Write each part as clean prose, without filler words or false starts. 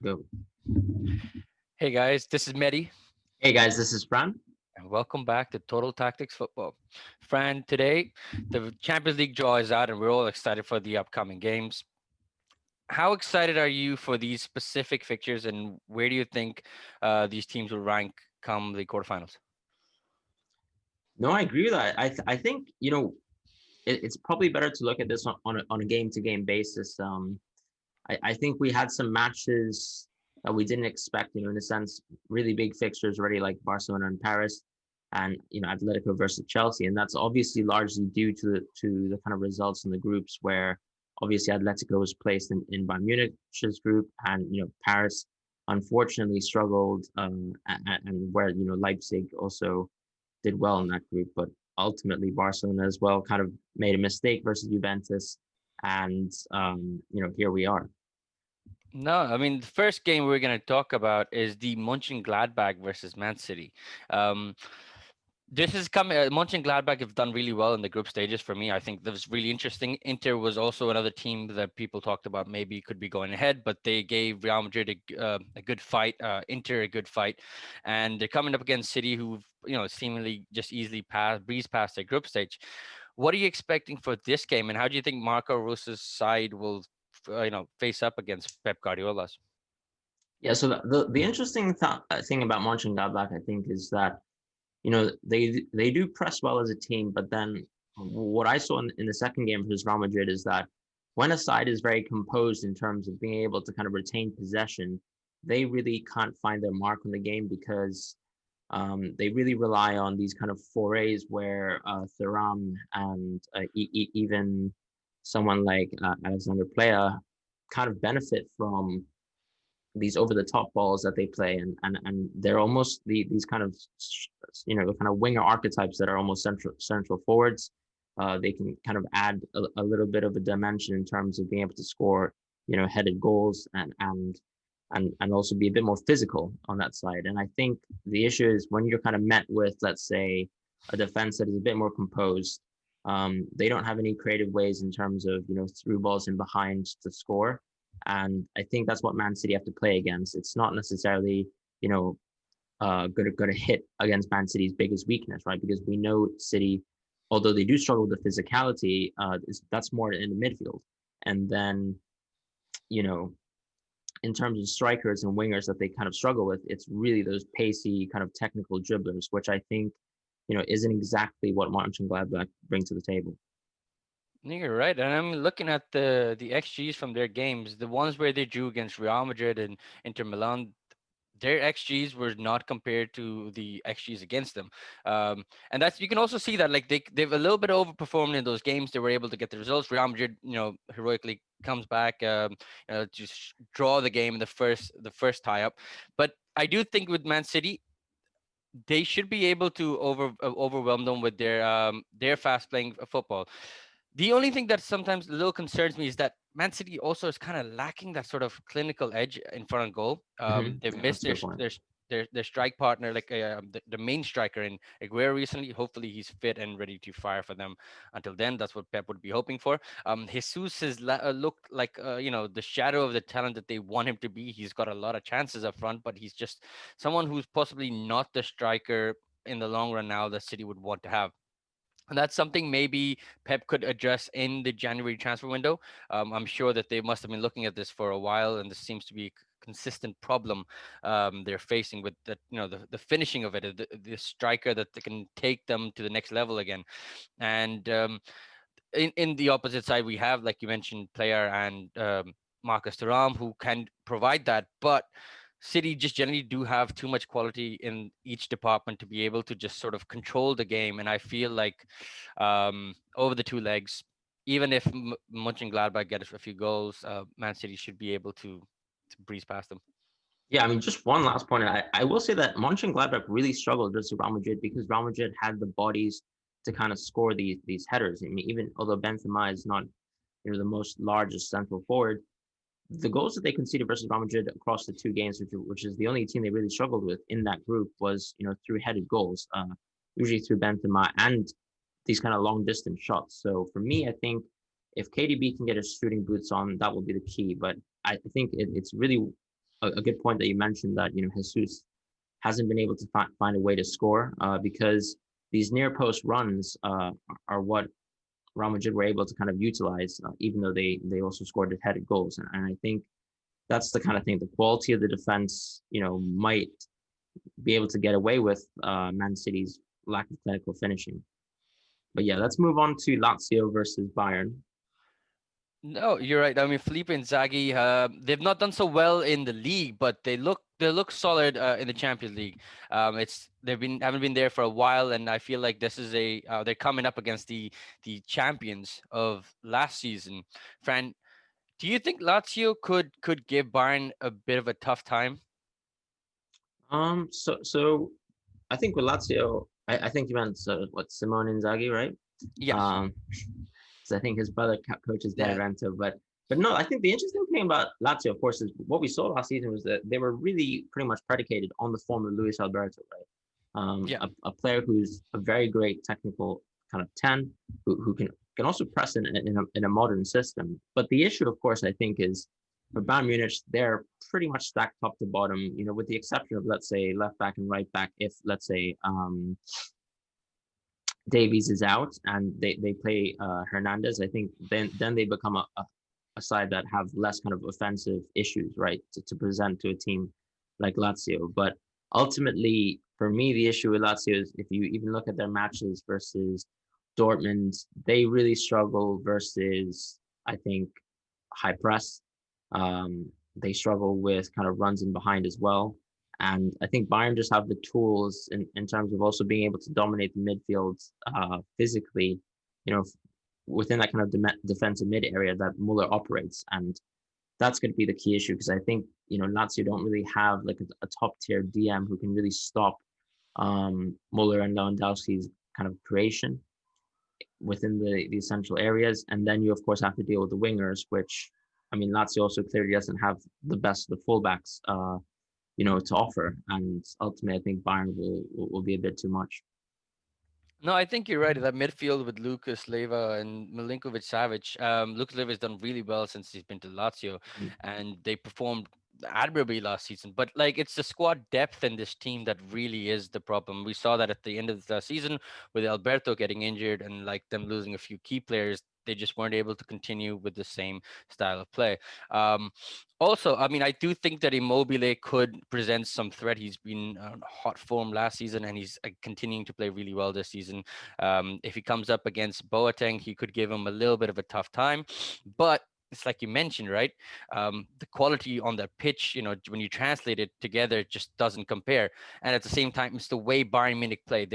Go. Hey guys, this is Mehdi, Hey guys, this is Fran. and welcome back to Total Tactics Football. Fran, today the Champions League draw is out, and we're all excited for the upcoming games. How excited are you for these specific fixtures, and where do you think these teams will rank come the quarterfinals? No, I agree with that. I think it's probably better to look at this on a game to game basis. I think we had some matches that we didn't expect. In a sense, really big fixtures already, like Barcelona and Paris, and Atletico versus Chelsea, and that's obviously largely due to the kind of results in the groups where obviously Atletico was placed in Bayern Munich's group, and Paris unfortunately struggled, and where Leipzig also did well in that group, but ultimately Barcelona as well kind of made a mistake versus Juventus, and here we are. No, I mean the first game we're going to talk about is the Monchengladbach versus Man City. Um, This is coming. Monchengladbach have done really well in the group stages for me. I think that was really interesting. Inter was also another team that people talked about maybe could be going ahead, but they gave Real Madrid a good fight, Inter a good fight, and they're coming up against City, who've seemingly just easily breeze past their group stage. What are you expecting for this game, and how do you think Marco Russo's side will, face up against Pep Guardiola's? Yeah, so the interesting thing about Monchengladbach, I think, is that they do press well as a team, but then what I saw in the second game versus Real Madrid is that when a side is very composed in terms of being able to kind of retain possession, they really can't find their mark on the game because they really rely on these kind of forays where Thuram and even someone like Alexander Playa kind of benefit from these over the top balls that they play, and they're almost these kind of kind of winger archetypes that are almost central forwards. They can kind of add a little bit of a dimension in terms of being able to score headed goals, and also be a bit more physical on that side. And I think the issue is when you're kind of met with, let's say, a defense that is a bit more composed. They don't have any creative ways in terms of through balls in behind to score, and I think that's what Man City have to play against. It's not necessarily going to hit against Man City's biggest weakness, right? Because we know City, although they do struggle with physicality, that's more in the midfield, and then you know in terms of strikers and wingers that they kind of struggle with, it's really those pacey kind of technical dribblers, which I think, isn't exactly what Monchengladbach bring to the table. You're right, and I'm looking at the XGs from their games, the ones where they drew against Real Madrid and Inter Milan. Their XGs were not compared to the XGs against them, and that's you can also see that like they've a little bit overperformed in those games. They were able to get the results. Real Madrid, heroically comes back, to draw the game in the first tie up, but I do think with Man City they should be able to overwhelm them with their fast playing football. The only thing that sometimes a little concerns me is that Man City also is kind of lacking that sort of clinical edge in front of goal. They've Yeah, missed that's a good point. their strike partner, like the main striker in Aguero recently. Hopefully, he's fit and ready to fire for them. Until then, that's what Pep would be hoping for. Jesus has looked like the shadow of the talent that they want him to be. He's got a lot of chances up front, but he's just someone who's possibly not the striker in the long run now that City would want to have. And that's something maybe Pep could address in the January transfer window. I'm sure that they must have been looking at this for a while, and this seems to be a consistent problem they're facing with the finishing of it, the striker that they can take them to the next level again. And in the opposite side, we have, like you mentioned, Player and Marcus Thuram, who can provide that, but City just generally do have too much quality in each department to be able to just sort of control the game. And I feel like over the two legs, even if Mönchengladbach get a few goals, Man City should be able to breeze past them. Yeah, I mean, just one last point. I will say that Mönchengladbach really struggled versus Real Madrid because Real Madrid had the bodies to kind of score these headers. I mean, even although Benzema is not the most largest central forward, the goals that they conceded versus Real Madrid across the two games, which is the only team they really struggled with in that group, was through headed goals, usually through Benzema and these kind of long distance shots. So for me, I think if KDB can get his shooting boots on, that will be the key. But I think it's really a good point that you mentioned that, Jesus hasn't been able to find a way to score because these near post runs are what Real Madrid were able to kind of utilize, even though they also scored headed goals. And I think that's the kind of thing, the quality of the defense, might be able to get away with Man City's lack of clinical finishing. But yeah, let's move on to Lazio versus Bayern. No, you're right. I mean, Felipe Inzaghi, they've not done so well in the league, but they look solid in the Champions League. Haven't been there for a while, and I feel like this is they're coming up against the champions of last season. Fran, do you think Lazio could give Bayern a bit of a tough time? So I think with Lazio, I think you meant what, Simone Inzaghi, right? Yes. Um, so I think his brother coaches Yeah. Benevento, but no, I think the interesting thing about Lazio, of course, is what we saw last season was that they were really pretty much predicated on the form of Luis Alberto, right? Yeah. A player who's a very great technical kind of 10, who can also press in a modern system. But the issue, of course, I think is for Bayern Munich, they're pretty much stacked top to bottom, with the exception of, let's say, left back and right back. If, let's say, Davies is out and they play Hernandez, I think then they become a side that have less kind of offensive issues, right, to present to a team like Lazio. But ultimately, for me, the issue with Lazio is if you even look at their matches versus Dortmund, they really struggle versus, I think, high press. They struggle with kind of runs in behind as well. And I think Bayern just have the tools in terms of also being able to dominate the midfield physically, within that kind of defensive mid area that Muller operates. And that's going to be the key issue because I think, Lazio don't really have like a top tier DM who can really stop Muller and Lewandowski's kind of creation within the essential areas. And then you, of course, have to deal with the wingers, which, I mean, Lazio also clearly doesn't have the best of the fullbacks, to offer. And ultimately, I think Bayern will be a bit too much. No, I think you're right. That midfield with Lucas Leiva and Milinkovic Savic. Lucas Leiva has done really well since he's been to Lazio, Mm. and they performed admirably last season. But like, it's the squad depth in this team that really is the problem. We saw that at the end of the season with Alberto getting injured and like them losing a few key players. They just weren't able to continue with the same style of play. Um, Also, I mean, I do think that Immobile could present some threat. He's been on hot form last season, and he's continuing to play really well this season. If he comes up against Boateng, he could give him a little bit of a tough time. But it's like you mentioned, right? The quality on the pitch, when you translate it together, it just doesn't compare. And at the same time, it's the way Bayern Munich play.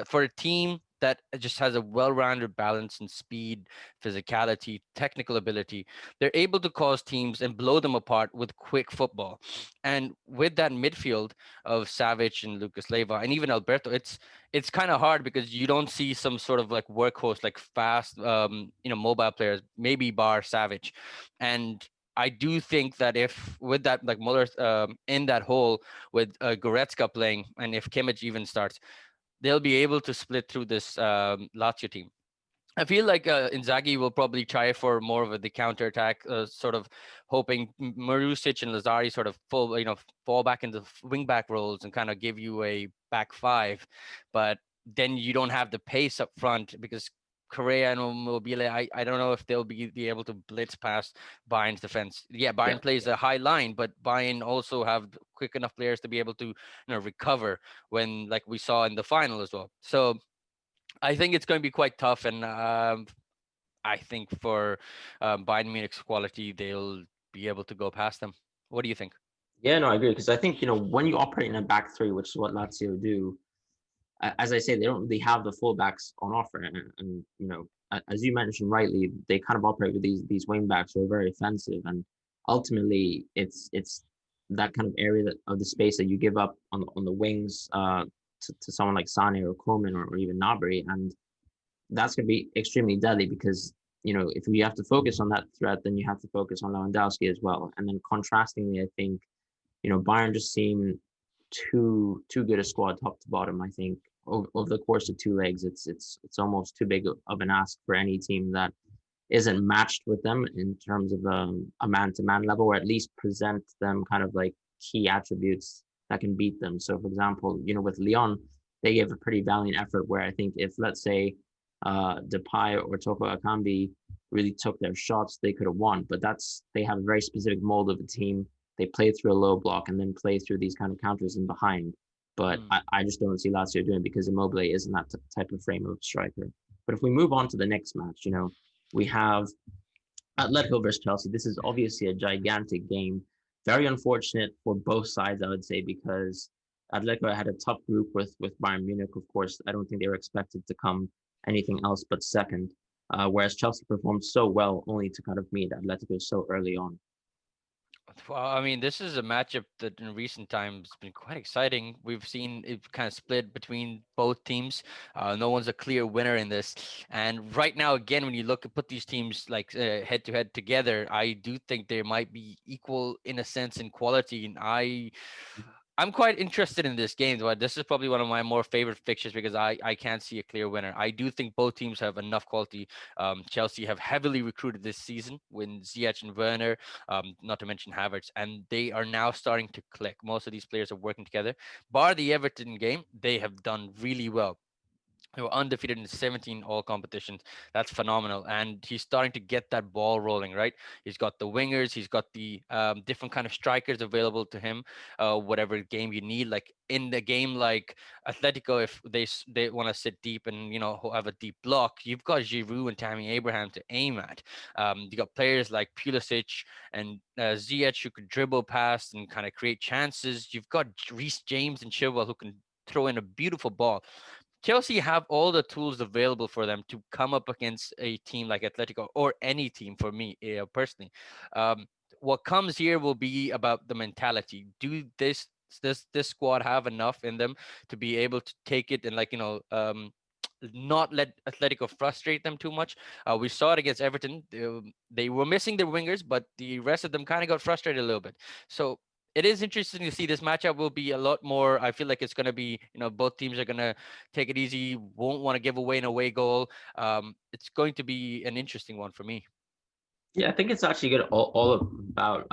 For a team that just has a well-rounded balance in speed, physicality, technical ability, they're able to cause teams and blow them apart with quick football. And with that midfield of Savic and Lucas Leiva and even Alberto, it's kind of hard because you don't see some sort of like workhorse, like fast, mobile players, maybe bar Savic. And I do think that if with that, like Muller in that hole with Goretzka playing, and if Kimmich even starts, they'll be able to split through this Lazio team. I feel like Inzaghi will probably try for more of the counterattack, sort of hoping Marusic and Lazari sort of fall back into wing back roles and kind of give you a back five, but then you don't have the pace up front because Correa and Mobile, I don't know if they'll be able to blitz past Bayern's defense. Yeah, Yeah, Bayern plays a high line, but Bayern also have quick enough players to be able to recover when, like we saw in the final as well. So I think it's going to be quite tough, and I think for Bayern Munich's quality, they'll be able to go past them. What do you think? yeah, no, I agree because I think when you operate in a back three, which is what Lazio do, as I say, they don't really have the fullbacks on offer, and as you mentioned rightly, they kind of operate with these wing backs who are very offensive, and ultimately, it's that kind of area of the space that you give up on the wings to someone like Sane or Coleman or even Gnabry, and that's going to be extremely deadly because if you have to focus on that threat, then you have to focus on Lewandowski as well, and then contrastingly, I think Bayern just seem too good a squad top to bottom. I think over the course of two legs, it's almost too big of an ask for any team that isn't matched with them in terms of a man-to-man level, or at least present them kind of like key attributes that can beat them. So, for example, with Lyon, they gave a pretty valiant effort where I think if, let's say, Depay or Toko Akambi really took their shots, they could have won. But they have a very specific mold of a team. They play through a low block and then play through these kind of counters in behind. But I just don't see Lazio doing it because Immobile isn't that type of frame of striker. But if we move on to the next match, we have Atletico versus Chelsea. This is obviously a gigantic game. Very unfortunate for both sides, I would say, because Atletico had a tough group with Bayern Munich. Of course, I don't think they were expected to come anything else but second. Whereas Chelsea performed so well only to kind of meet Atletico so early on. Well, I mean, this is a matchup that in recent times has been quite exciting. We've seen it kind of split between both teams. No one's a clear winner in this. And right now, again, when you put these teams like head to head together, I do think they might be equal in a sense in quality. And I'm quite interested in this game, but this is probably one of my more favorite fixtures because I can't see a clear winner. I do think both teams have enough quality. Chelsea have heavily recruited this season with Ziyech and Werner, not to mention Havertz, and they are now starting to click. Most of these players are working together. Bar the Everton game, they have done really well. They were undefeated in 17 all competitions. That's phenomenal. And he's starting to get that ball rolling, right? He's got the wingers, he's got the different kind of strikers available to him, whatever game you need. Like in the game like Atletico, if they want to sit deep and, have a deep block, you've got Giroud and Tammy Abraham to aim at. You got players like Pulisic and Ziyech who could dribble past and kind of create chances. You've got Reece James and Chilwell who can throw in a beautiful ball. Chelsea have all the tools available for them to come up against a team like Atletico or any team for me personally. Um, what comes here will be about the mentality. Do this squad have enough in them to be able to take it and not let Atletico frustrate them too much? We saw it against Everton. They were missing their wingers, but the rest of them kind of got frustrated a little bit. So it is interesting to see. This matchup will be a lot more. I feel like it's going to be, both teams are going to take it easy, won't want to give away an away goal. It's going to be an interesting one for me. Yeah, I think it's actually good all about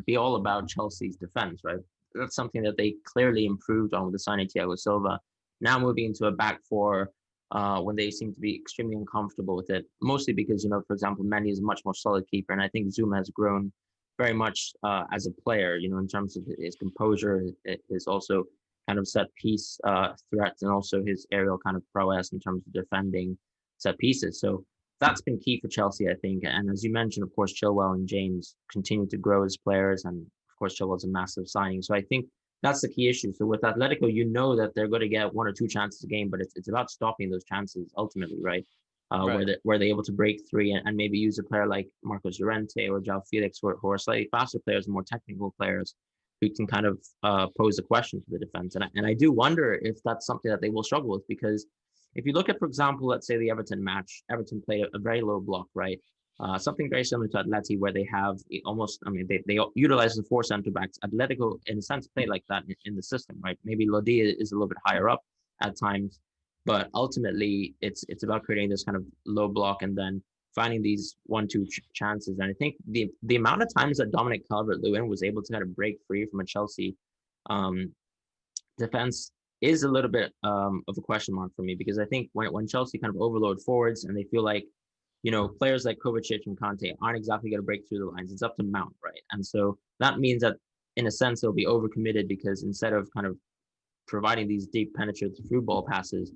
be all about Chelsea's defense, right? That's something that they clearly improved on with the signing Thiago Silva. Now moving into a back four, when they seem to be extremely uncomfortable with it, mostly because, for example, Mendy is a much more solid keeper, and I think Zuma has grown very much as a player, in terms of his composure, his also kind of set piece threats, and also his aerial kind of prowess in terms of defending set pieces. So that's been key for Chelsea, I think. And as you mentioned, of course, Chilwell and James continue to grow as players. And of course, Chilwell's a massive signing. So I think that's the key issue. So with Atletico, that they're going to get one or two chances a game, but it's about stopping those chances ultimately, right? Right. Where they're able to break free and maybe use a player like Marcos Llorente or João Felix, who are slightly faster players and more technical players who can kind of pose a question to the defense. And I do wonder if that's something that they will struggle with, because if you look at, for example, let's say the Everton match, Everton played a very low block, right? Something very similar to Atleti, where they have they utilize the four center backs. Atletico, in a sense, play like that in the system, right? Maybe Lodi is a little bit higher up at times, but ultimately it's about creating this kind of low block and then finding these 1-2 chances. And I think the amount of times that Dominic Calvert-Lewin was able to kind of break free from a Chelsea defense is a little bit of a question mark for me, because I think when Chelsea kind of overload forwards and they feel like, players like Kovacic and Conte aren't exactly going to break through the lines, it's up to Mount, right? And so that means that in a sense they'll be overcommitted, because instead of kind of providing these deep penetrative through ball passes,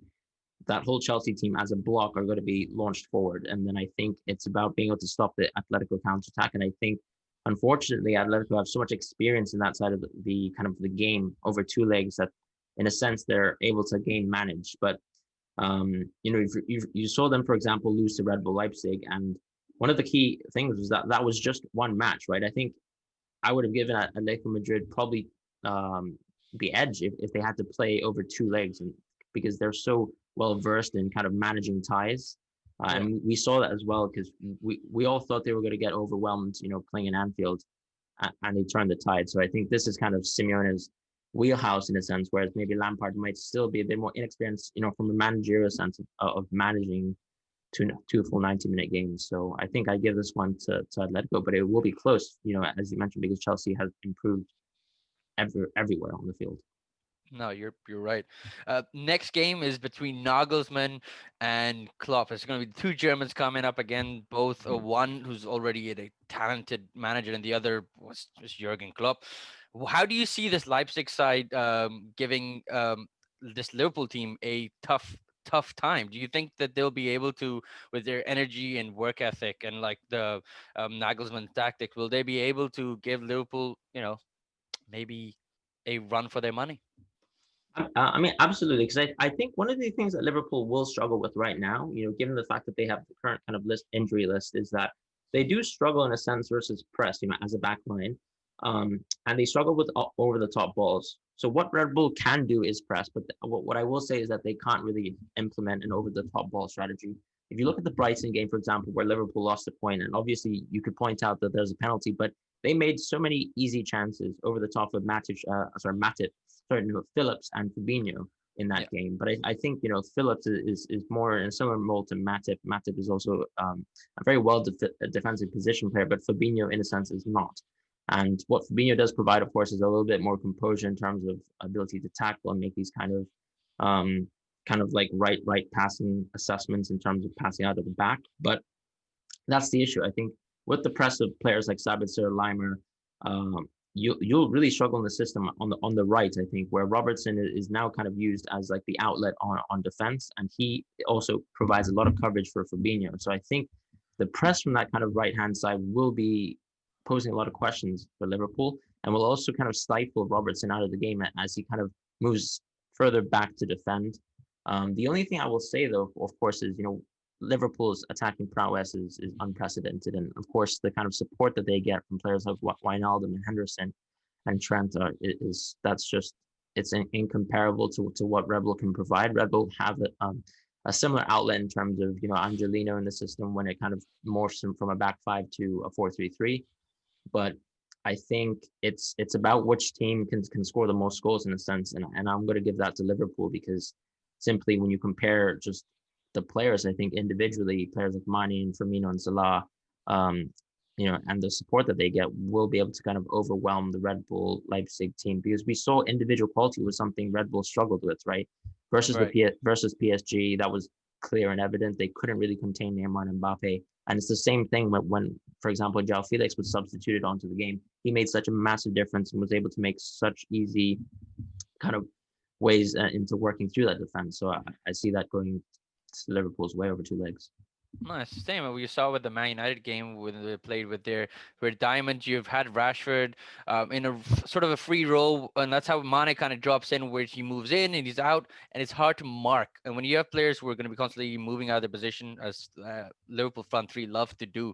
that whole Chelsea team as a block are going to be launched forward. And then I think it's about being able to stop the Atletico counterattack. And I think, unfortunately, Atletico have so much experience in that side of the kind of the game over two legs that, in a sense, they're able to game manage. But you saw them, for example, lose to Red Bull Leipzig, and one of the key things was that was just one match, right? I think I would have given Atletico Madrid probably the edge if they had to play over two legs, and because they're so well versed in kind of managing ties. And we saw that as well, because we all thought they were going to get overwhelmed, playing in Anfield, and they turned the tide. So I think this is kind of Simeone's wheelhouse in a sense, whereas maybe Lampard might still be a bit more inexperienced, from a managerial sense of managing two full 90-minute games. So I think I give this one to Atletico, but it will be close, as you mentioned, because Chelsea has improved everywhere on the field. No, you're right. Next game is between Nagelsmann and Klopp. It's going to be two Germans coming up again. Both one who's already a talented manager, and the other was Jurgen Klopp. How do you see this Leipzig side giving this Liverpool team a tough time? Do you think that they'll be able to, with their energy and work ethic and like the Nagelsmann tactics, will they be able to give Liverpool, maybe a run for their money? I mean, absolutely, because I think one of the things that Liverpool will struggle with right now, given the fact that they have the current kind of injury list, is that they do struggle in a sense versus press, as a back line, and they struggle with over the top balls. So what Red Bull can do is press, but what I will say is that they can't really implement an over the top ball strategy. If you look at the Brighton game, for example, where Liverpool lost a point, and obviously you could point out that there's a penalty, but they made so many easy chances over the top of Phillips and Fabinho in that game. But I think, Phillips is more in a similar mold to Matip. Matip is also a very well defensive position player, but Fabinho, in a sense, is not. And what Fabinho does provide, of course, is a little bit more composure in terms of ability to tackle and make these kind of like right passing assessments in terms of passing out of the back. But that's the issue. I think with the press of players like Sabitzer, Limer, you'll really struggle in the system on the right. I think where Robertson is now kind of used as like the outlet on defense, and he also provides a lot of coverage for Fabinho. So I think the press from that kind of right hand side will be posing a lot of questions for Liverpool, and will also kind of stifle Robertson out of the game as he kind of moves further back to defend. The only thing I will say, though, of course, is Liverpool's attacking prowess is unprecedented, and of course the kind of support that they get from players like Wijnaldum and Henderson and Trent it's incomparable to what Red Bull can provide. Red Bull have a similar outlet in terms of Angelino in the system when it kind of morphs from a back five to a 4-3-3, but I think it's about which team can score the most goals in a sense, and I'm going to give that to Liverpool because simply when you compare just the players, I think individually, players like Mane and Firmino and Salah, and the support that they get will be able to kind of overwhelm the Red Bull Leipzig team, because we saw individual quality was something Red Bull struggled with, right? Versus versus PSG, that was clear and evident. They couldn't really contain Neymar and Mbappe, and it's the same thing when, for example, João Felix was substituted onto the game. He made such a massive difference and was able to make such easy kind of ways into working through that defense. So I see that going Liverpool's way over two legs. Nice. Same what we saw with the Man United game when they played with their diamond. You've had Rashford in a sort of a free role, and that's how Mane kind of drops in, where he moves in and he's out, and it's hard to mark. And when you have players who are going to be constantly moving out of their position, as Liverpool front three love to do,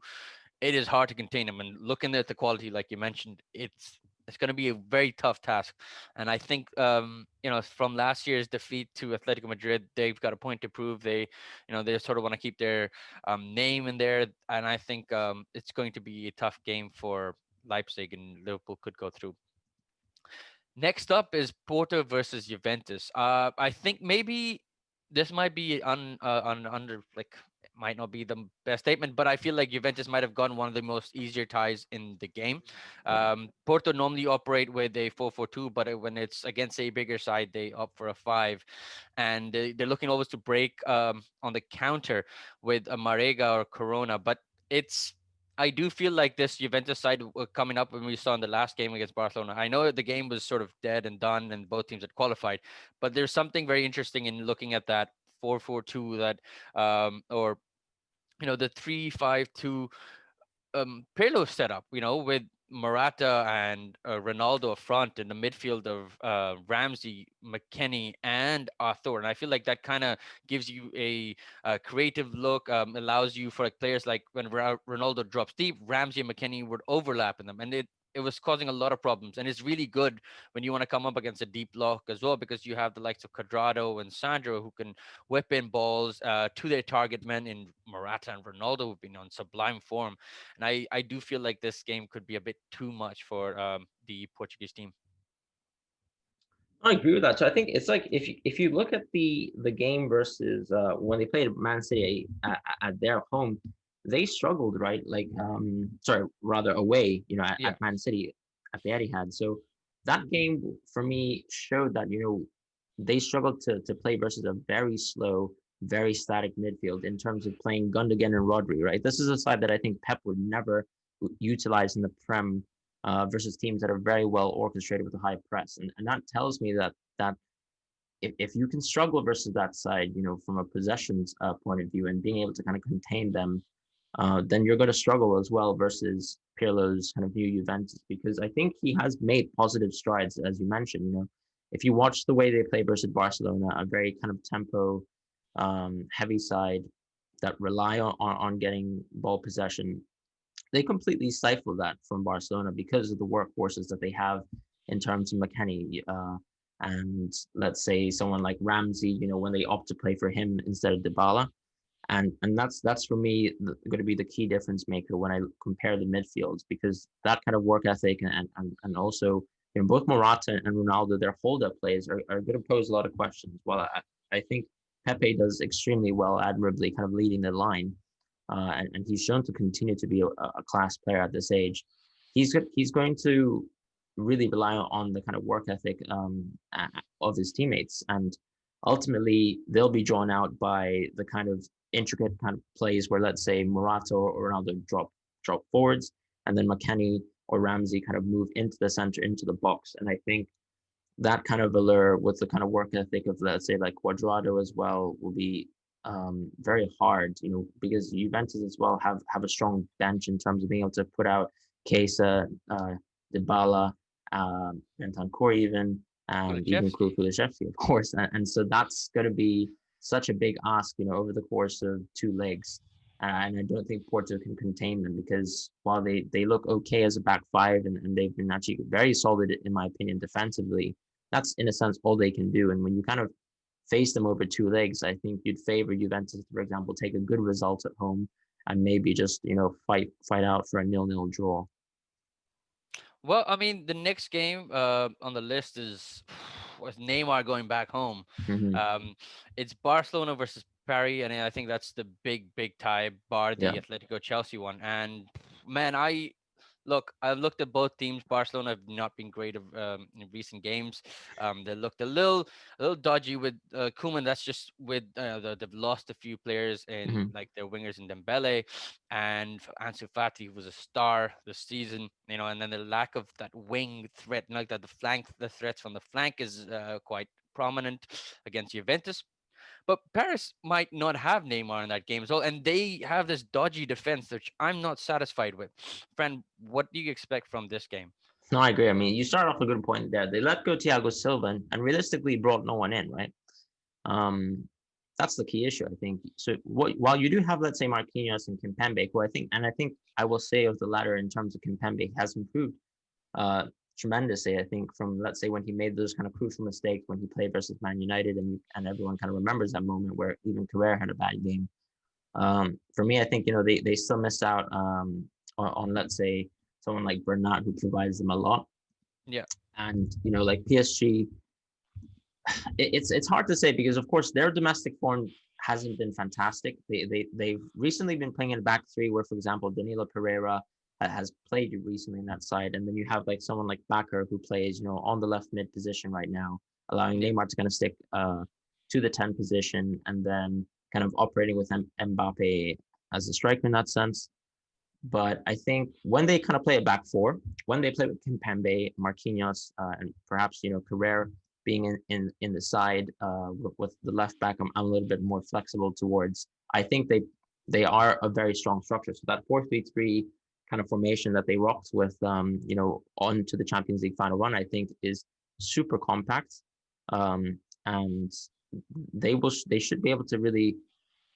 it is hard to contain them. And looking at the quality, like you mentioned, it's going to be a very tough task. And I think, from last year's defeat to Atletico Madrid, they've got a point to prove. They sort of want to keep their name in there. And I think it's going to be a tough game for Leipzig, and Liverpool could go through. Next up is Porto versus Juventus. I think maybe this might be under like might not be the best statement, but I feel like Juventus might have gotten one of the most easier ties in the game. Porto normally operate with a 4-4-2, but when it's against a bigger side, they opt for a 5, and they're looking always to break on the counter with a Marega or Corona, but I do feel like this Juventus side coming up when we saw in the last game against Barcelona. I know the game was sort of dead and done and both teams had qualified, but there's something very interesting in looking at that 4-4-2 that or the 3-5-2 Pirlo setup, with Morata and Ronaldo up front, in the midfield of Ramsey, McKennie, and Arthur. And I feel like that kind of gives you a creative look, allows you for like players like when Ronaldo drops deep, Ramsey and McKennie would overlap in them. And it was causing a lot of problems. And it's really good when you want to come up against a deep block as well, because you have the likes of Cuadrado and Sandro who can whip in balls to their target men in Morata and Ronaldo, who've been on sublime form. And I do feel like this game could be a bit too much for the Portuguese team. I agree with that. So I think it's like if you look at the game versus when they played Man City at their home, they struggled, right? Like sorry, rather away, Yeah. at Man City at the Etihad. So that game for me showed that, they struggled to play versus a very slow, very static midfield in terms of playing Gundogan and Rodri, right? This is a side that I think Pep would never utilize in the Prem versus teams that are very well orchestrated with a high press. And that tells me that if you can struggle versus that side, from a possessions point of view and being able to kind of contain them, then you're going to struggle as well versus Pirlo's kind of new Juventus, because I think he has made positive strides, as you mentioned. If you watch the way they play versus Barcelona, a very kind of tempo heavy side that rely on getting ball possession, they completely stifle that from Barcelona because of the workhorses that they have in terms of McKennie. And let's say someone like Ramsey, when they opt to play for him instead of Dybala. And that's for me going to be the key difference maker when I compare the midfields, because that kind of work ethic and also, both Morata and Ronaldo, their hold up plays are going to pose a lot of questions. Well, I think Pepe does extremely well, admirably, kind of leading the line, and he's shown to continue to be a class player at this age. He's going to really rely on the kind of work ethic of his teammates, and ultimately they'll be drawn out by the kind of intricate kind of plays where, let's say, Morata or Ronaldo drop forwards, and then McKennie or Ramsey kind of move into the center, into the box. And I think that kind of allure with the kind of work ethic of, let's say, like Cuadrado as well, will be very hard, because Juventus as well have a strong bench in terms of being able to put out Kesa, Dybala, Bentancur even, and even Kulusevski. Kulusevski, of course. And so that's going to be such a big ask, over the course of two legs. And I don't think Porto can contain them, because while they look okay as a back five, and they've been actually very solid, in my opinion, defensively, that's in a sense all they can do. And when you kind of face them over two legs, I think you'd favor Juventus, for example, take a good result at home and maybe just, fight out for a 0-0 draw. Well, I mean, the next game on the list is with Neymar going back home. Hmm. It's Barcelona versus Paris, and I think that's the big tie, bar Yeah. the Atletico Chelsea one. And man, I've looked at both teams. Barcelona have not been great in recent games. They looked a little dodgy with Koeman. That's just with they've lost a few players in Hmm. like their wingers in Dembele and Ansu Fati, who was a star this season. And then the lack of that wing threat, like that, the threats from the flank is quite prominent against Juventus. But Paris might not have Neymar in that game as well, and they have this dodgy defense, which I'm not satisfied with. Friend, what do you expect from this game? No, I agree. I mean, you start off a good point there. They let go Thiago Silva and realistically brought no one in, right? Um, that's the key issue, I think. So while you do have, let's say, Marquinhos and Kimpembe, who I think I will say of the latter in terms of Kimpembe has improved uh, tremendously. I think from, let's say, when he made those kind of crucial mistakes when he played versus Man United, and everyone kind of remembers that moment where even Carrera had a bad game. For me, I think, they still miss out on, let's say, someone like Bernat, who provides them a lot. Yeah, And like PSG, it's hard to say, because of course their domestic form hasn't been fantastic. They've recently been playing in back three, where, for example, Danilo Pereira has played recently in that side, and then you have like someone like Bakker, who plays on the left mid position right now, allowing yeah. Neymar to kind of stick to the 10 position, and then kind of operating with Mbappe as a striker in that sense. But I think when they kind of play a back four, when they play with Kimpembe, Marquinhos, and perhaps Carrera being in the side with the left back, I'm a little bit more flexible towards. I think they are a very strong structure. So that 4-3-3 kind of formation that they rocked with, on to the Champions League final run, I think is super compact, and they should be able to really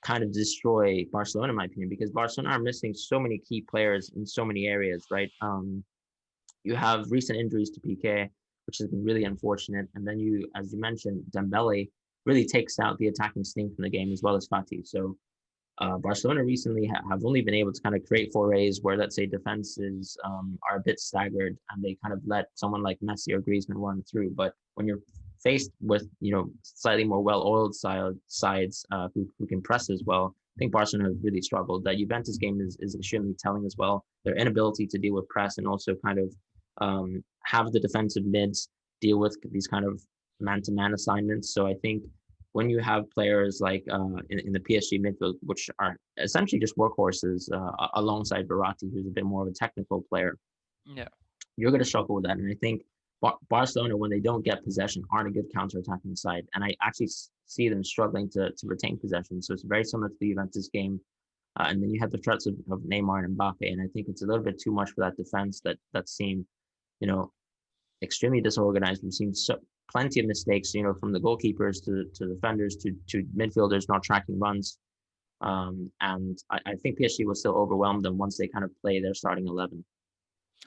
kind of destroy Barcelona, in my opinion, because Barcelona are missing so many key players in so many areas, right? You have recent injuries to PK, which has been really unfortunate, and then as you mentioned, Dembele really takes out the attacking sting from the game, as well as Fati. So Barcelona recently have only been able to kind of create forays where, let's say, defenses are a bit staggered, and they kind of let someone like Messi or Griezmann run through. But when you're faced with, slightly more well-oiled sides who can press as well. I think Barcelona have really struggled. That Juventus game is extremely telling as well. Their inability to deal with press and also kind of have the defensive mids deal with these kind of man-to-man assignments. So I think when you have players like in the PSG midfield, which are essentially just workhorses alongside Verratti, who's a bit more of a technical player, Yeah. you're going to struggle with that. And I think Barcelona, when they don't get possession, aren't a good counter-attacking side. And I actually see them struggling to retain possession. So it's very similar to the Juventus game. And then you have the threats of Neymar and Mbappe. And I think it's a little bit too much for that defense that seemed, extremely disorganized. We've seen plenty of mistakes, from the goalkeepers to defenders to midfielders not tracking runs. And I think PSG will still overwhelm them once they kind of play their starting 11,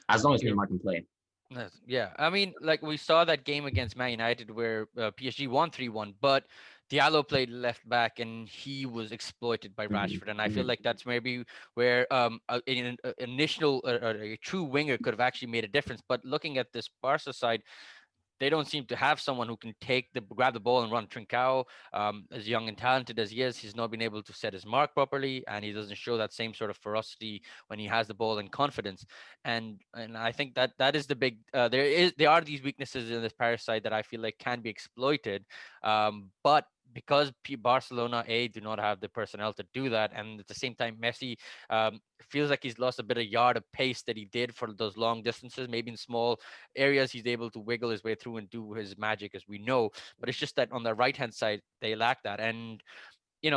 as long as Neymar can play. Yeah, I mean, like we saw that game against Man United where PSG won 3-1, but Diallo played left back and he was exploited by Rashford, and I feel like that's maybe where an initial a true winger could have actually made a difference. But looking at this Barca side, they don't seem to have someone who can grab the ball and run. Trincao, as young and talented as he is, he's not been able to set his mark properly, and he doesn't show that same sort of ferocity when he has the ball and confidence. And I think that is the big. There are these weaknesses in this Paris side that I feel like can be exploited, but because Barcelona do not have the personnel to do that, and at the same time Messi feels like he's lost a bit of yard of pace that he did for those long distances. Maybe in small areas he's able to wiggle his way through and do his magic, as we know, but it's just that on the right hand side they lack that. And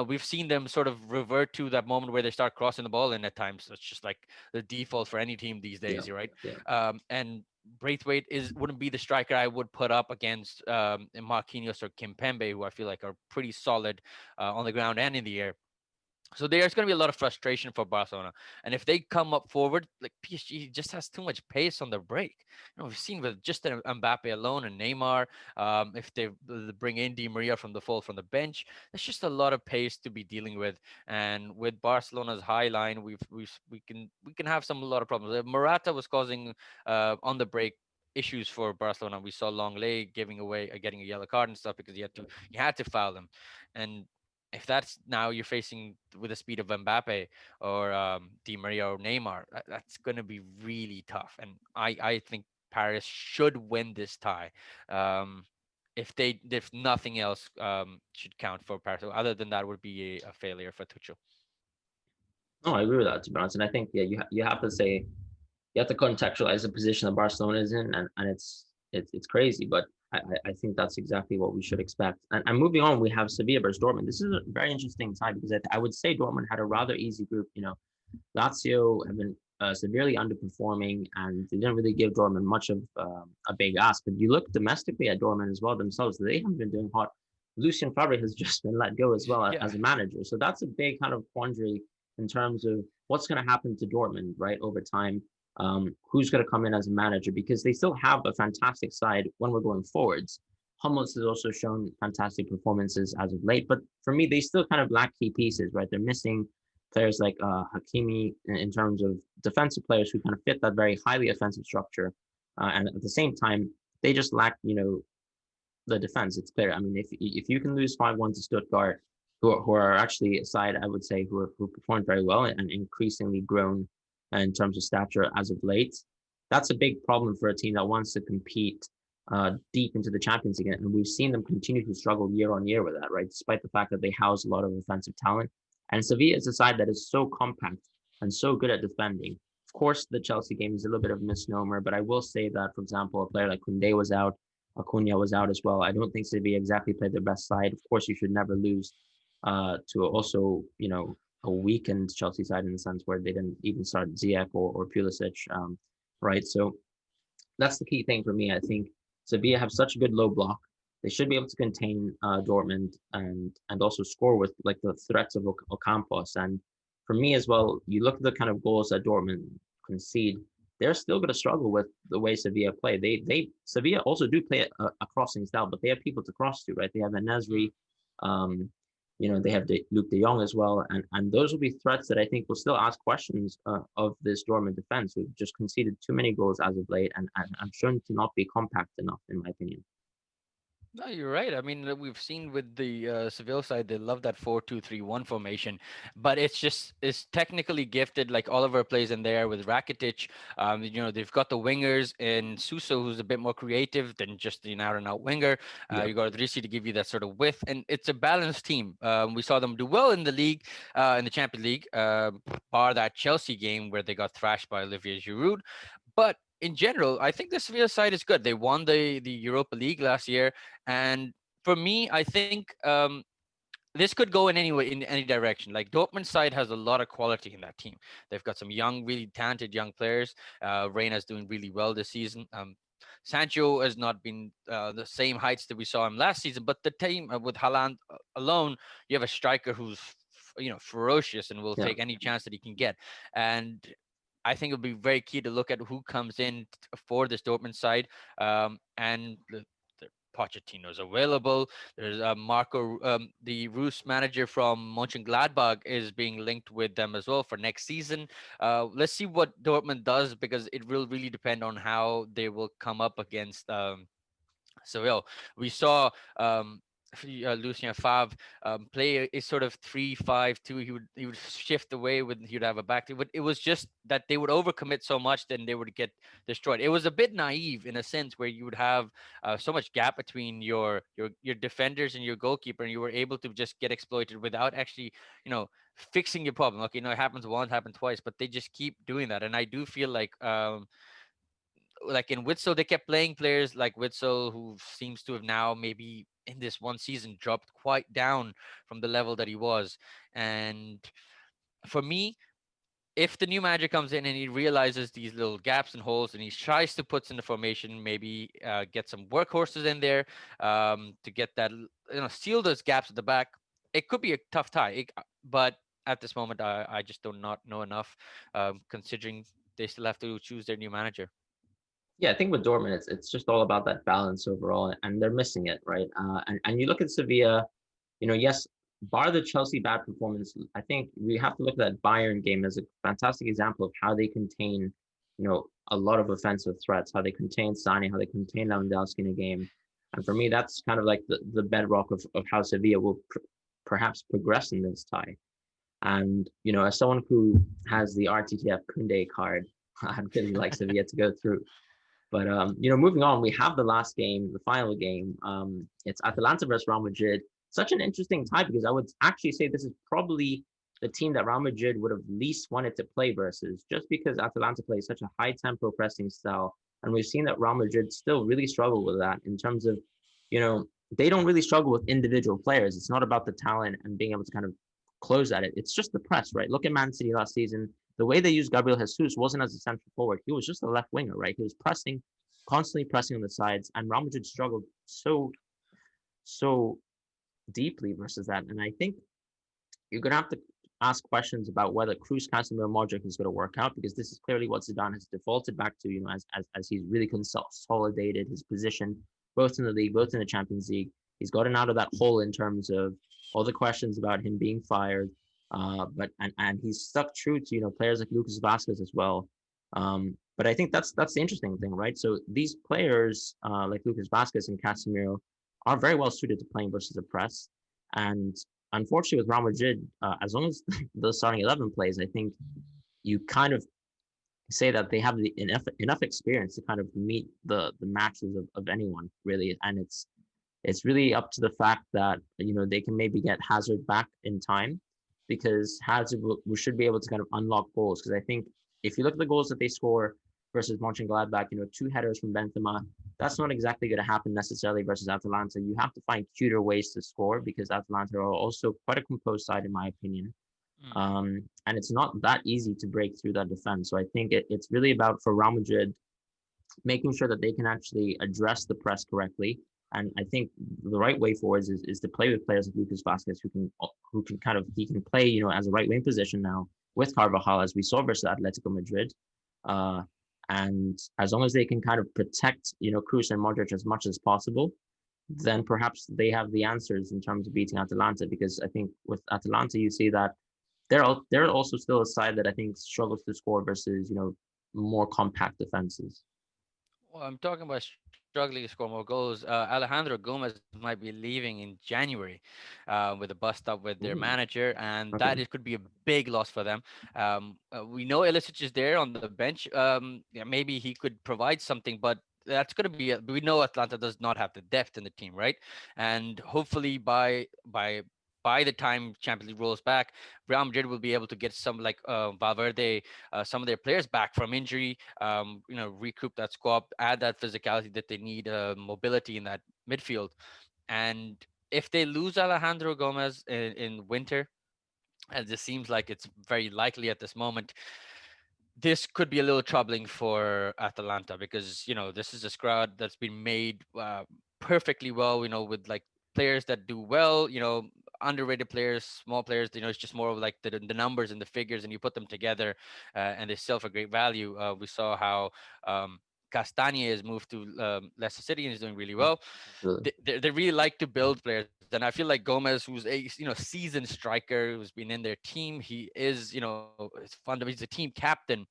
we've seen them sort of revert to that moment where they start crossing the ball in at times. So it's just like the default for any team these days, right? Yeah. And Braithwaite wouldn't be the striker I would put up against Marquinhos or Kimpembe, who I feel like are pretty solid on the ground and in the air. So there's going to be a lot of frustration for Barcelona. And if they come up forward, like PSG just has too much pace on the break. We've seen with just Mbappe alone and Neymar, if they bring in Di Maria from the bench, there's just a lot of pace to be dealing with. And with Barcelona's high line, we can have a lot of problems. Morata was causing on the break issues for Barcelona. We saw Longley getting a yellow card and stuff because he had to foul them. And if that's now you're facing with the speed of Mbappe or Di Maria or Neymar, that's going to be really tough. And I think Paris should win this tie. If nothing else should count for Paris. So other than that, would be a failure for Tuchel. No, I agree with that, to be honest. And I think, yeah, you have to say, you have to contextualize the position that Barcelona is in, and it's crazy, but I think that's exactly what we should expect. And moving on, we have Sevilla versus Dortmund. This is a very interesting tie because I would say Dortmund had a rather easy group. Lazio have been severely underperforming, and they didn't really give Dortmund much of a big ask. But you look domestically at Dortmund as well themselves; they haven't been doing hot. Lucien Favre has just been let go as well as a manager, so that's a big kind of quandary in terms of what's going to happen to Dortmund, right, over time. Who's going to come in as a manager, because they still have a fantastic side when we're going forwards. Hummels has also shown fantastic performances as of late, but for me, they still kind of lack key pieces, right? They're missing players like Hakimi in terms of defensive players who kind of fit that very highly offensive structure. And at the same time, they just lack, the defense. It's clear. I mean, if you can lose 5-1 to Stuttgart, who are actually a side, I would say, who performed very well and increasingly grown in terms of stature as of late, that's a big problem for a team that wants to compete deep into the Champions League. And we've seen them continue to struggle year on year with that, right? Despite the fact that they house a lot of offensive talent. And Sevilla is a side that is so compact and so good at defending. Of course, the Chelsea game is a little bit of a misnomer, but I will say that, for example, a player like Koundé was out, Acuna was out as well. I don't think Sevilla exactly played their best side. Of course, you should never lose to also, a weakened Chelsea side in the sense where they didn't even start Ziyech or Pulisic, right? So that's the key thing for me. I think Sevilla have such a good low block. They should be able to contain Dortmund and also score with like the threats of Ocampos. And for me as well, you look at the kind of goals that Dortmund concede, they're still going to struggle with the way Sevilla play. Sevilla also do play a crossing style, but they have people to cross to, right? They have Enesri, they have Luke de Jong as well, and those will be threats that I think will still ask questions of this Dortmund defense, who've just conceded too many goals as of late, and shown to not be compact enough, in my opinion. No, you're right. I mean, we've seen with the Seville side, they love that 4-2-3-1 formation, but it's technically gifted. Like Oliver plays in there with Rakitic. They've got the wingers in Suso, who's a bit more creative than just an out and out winger. Yeah, You got Ricci to give you that sort of width, and it's a balanced team. We saw them do well in the league, in the Champions League, bar that Chelsea game where they got thrashed by Olivier Giroud. But in general, I think the Sevilla side is good. They won the Europa League last year, and for me, I think this could go in any way, in any direction. Like Dortmund's side has a lot of quality in that team. They've got some young, really talented young players. Reina's doing really well this season. Sancho has not been the same heights that we saw him last season, but the team with Haaland alone, you have a striker who's ferocious and will yeah. take any chance that he can get. And I think it'll be very key to look at who comes in for this Dortmund side. And the Pochettino's available. There's Marco, the Roos manager from Monchengladbach, is being linked with them as well for next season. Let's see what Dortmund does, because it will really depend on how they will come up against Seville. We saw Lucien Favre play a sort of 3-5-2. He would shift away when he'd have a back. It was just that they would overcommit so much, then they would get destroyed. It was a bit naive in a sense, where you would have so much gap between your defenders and your goalkeeper, and you were able to just get exploited without actually fixing your problem. Okay, it happens once, happened twice, but they just keep doing that. And I do feel like in Witzel, they kept playing players like Witzel, who seems to have now maybe in this one season dropped quite down from the level that he was. And for me, if the new manager comes in and he realizes these little gaps and holes, and he tries to put in the formation, maybe get some workhorses in there to get that, seal those gaps at the back, it could be a tough tie. But at this moment, I just do not know enough, considering they still have to choose their new manager. Yeah, I think with Dortmund, it's just all about that balance overall, and they're missing it, right? And you look at Sevilla, yes, bar the Chelsea bad performance, I think we have to look at that Bayern game as a fantastic example of how they contain, a lot of offensive threats, how they contain Sane, how they contain Lewandowski in a game. And for me, that's kind of like the bedrock of how Sevilla will perhaps progress in this tie. And, as someone who has the RTTF Kunde card, I'd really like Sevilla to go through. But moving on, we have the last game, the final game. It's Atalanta versus Real Madrid. Such an interesting tie, because I would actually say this is probably the team that Real Madrid would have least wanted to play versus, just because Atalanta plays such a high tempo pressing style. And we've seen that Real Madrid still really struggle with that in terms of, they don't really struggle with individual players. It's not about the talent and being able to kind of close at it. It's just the press, right? Look at Man City last season. The way they used Gabriel Jesus wasn't as a central forward. He was just a left winger, right? He was pressing, constantly pressing on the sides, and Real Madrid struggled so deeply versus that. And I think you're gonna have to ask questions about whether Cruz, Casemiro, Modric is going to work out, because this is clearly what Zidane has defaulted back to. As he's really consolidated his position both in the league, both in the Champions League. He's gotten out of that hole in terms of all the questions about him being fired. But he's stuck true to players like Lucas Vazquez as well. But I think that's the interesting thing, right? So these players like Lucas Vazquez and Casemiro are very well suited to playing versus the press. And unfortunately, with Real Madrid, as long as the starting 11 plays, I think you kind of say that they have enough experience to kind of meet the matches of anyone, really. And it's really up to the fact that they can maybe get Hazard back in time, because Hazard we should be able to kind of unlock goals. Because I think if you look at the goals that they score versus Monchengladbach, 2 headers from Benzema, that's not exactly going to happen necessarily versus Atalanta. You have to find cuter ways to score, because Atalanta are also quite a composed side, in my opinion. And it's not that easy to break through that defense. So I think it's really about, for Real Madrid, making sure that they can actually address the press correctly. And I think the right way forward is to play with players like Lucas Vazquez, who can kind of, he can play, as a right wing position now with Carvajal, as we saw versus Atletico Madrid. And as long as they can kind of protect, Cruz and Modric as much as possible, then perhaps they have the answers in terms of beating Atalanta. Because I think with Atalanta, you see that they're also still a side that I think struggles to score versus, more compact defenses. Well, I'm talking about struggling to score more goals. Alejandro Gomez might be leaving in January with a bust up with their Ooh, manager, and okay. that could be a big loss for them. We know Ilicic is there on the bench. Yeah, maybe he could provide something, but that's going to be. We know Atlanta does not have the depth in the team, right? And hopefully by the time Champions League rolls back, Real Madrid will be able to get some like Valverde, some of their players back from injury, recoup that squad, add that physicality that they need, mobility in that midfield. And if they lose Alejandro Gomez in winter, as it seems like it's very likely at this moment, this could be a little troubling for Atalanta because this is a squad that's been made perfectly well. With like players that do well. Underrated players, small players. It's just more of like the numbers and the figures, and you put them together, and they sell for great value. We saw how Castagne has moved to Leicester City and is doing really Mm, well. absolutely. They really like to build players, and I feel like Gomez, who's a seasoned striker, who's been in their team, he is it's fun. He's a team captain,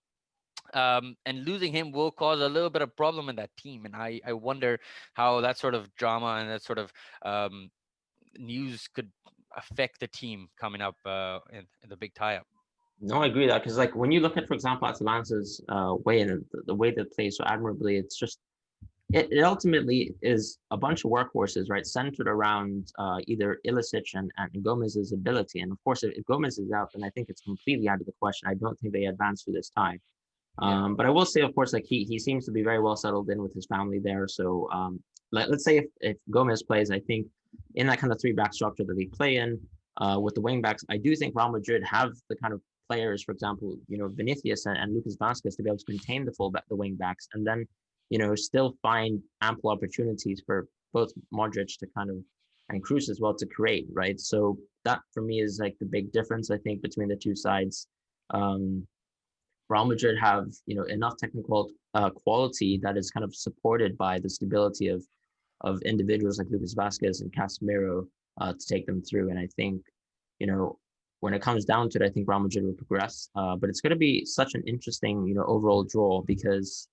and losing him will cause a little bit of problem in that team. And I wonder how that sort of drama and that sort of um, news could affect the team coming up in the big tie-up. No, I agree with that because, like, when you look at, for example, Atalanta's way and the way they play so admirably, it's just it ultimately is a bunch of workhorses, right, centered around either Ilicic and Gomez's ability. And of course, if Gomez is out, then I think it's completely out of the question. I don't think they advance through this tie. Yeah. But I will say, of course, like he seems to be very well settled in with his family there. So let's say if Gomez plays, I think in that kind of three back structure that they play in with the wing backs, I do think Real Madrid have the kind of players, for example, Vinicius and Lucas Vasquez to be able to contain the wing backs, and then still find ample opportunities for both Modric to kind of and Cruz as well to create, right? So that for me is like the big difference I think between the two sides. Um, Real Madrid have enough technical quality that is kind of supported by the stability of individuals like Lucas Vasquez and Casemiro to take them through. And I think when it comes down to it, I think Real Madrid will progress. But it's going to be such an interesting overall draw because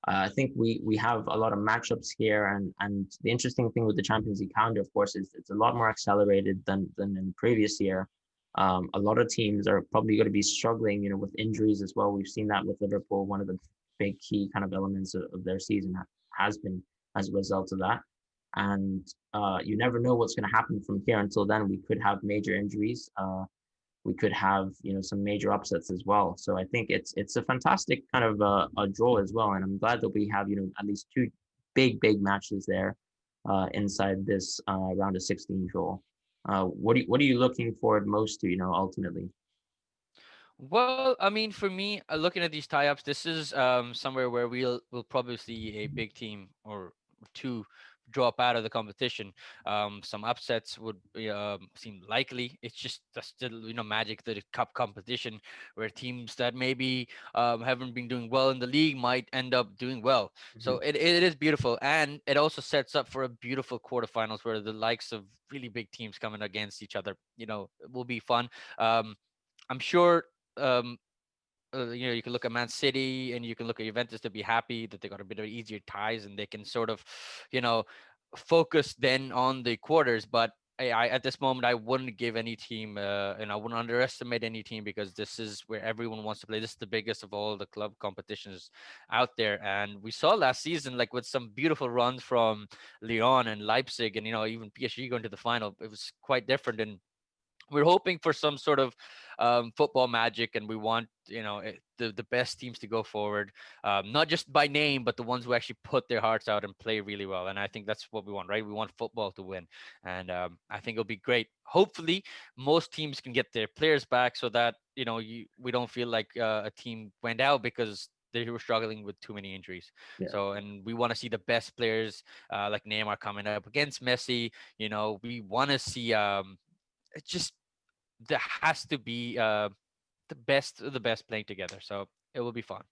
I think we have a lot of matchups here, and the interesting thing with the Champions League calendar, of course, is it's a lot more accelerated than in the previous year. A lot of teams are probably going to be struggling, with injuries as well. We've seen that with Liverpool. One of the big key kind of elements of their season has been as a result of that. And you never know what's going to happen from here until then. We could have major injuries. We could have some major upsets as well. So I think it's a fantastic kind of a draw as well, and I'm glad that we have at least two big matches there inside this round of 16 draw. What are you looking forward most to? Ultimately. Well, I mean, for me, looking at these tie-ups, this is somewhere where we'll probably see a big team or two drop out of the competition. Some upsets would seem likely. It's just that's still magic the cup competition, where teams that maybe haven't been doing well in the league might end up doing well. So Mhm. it is beautiful, and it also sets up for a beautiful quarterfinals where the likes of really big teams coming against each other. It will be fun. Um, I'm sure um, you can look at Man City and you can look at Juventus to be happy that they got a bit of easier ties and they can sort of, you know, focus then on the quarters. But at this moment, I wouldn't give any team, and I wouldn't underestimate any team because this is where everyone wants to play. This is the biggest of all the club competitions out there, and we saw last season, like with some beautiful runs from Lyon and Leipzig, and even PSG going to the final. It was quite different, and we're hoping for some sort of football magic, and we want the best teams to go forward, not just by name but the ones who actually put their hearts out and play really well. And I think that's what we want, right? We want football to win, and I think it'll be great. Hopefully most teams can get their players back so that we don't feel like a team went out because they were struggling with too many injuries. Yeah. So, and we want to see the best players like Neymar coming up against Messi. We want to see it just there has to be the best of the best playing together. So it will be fun.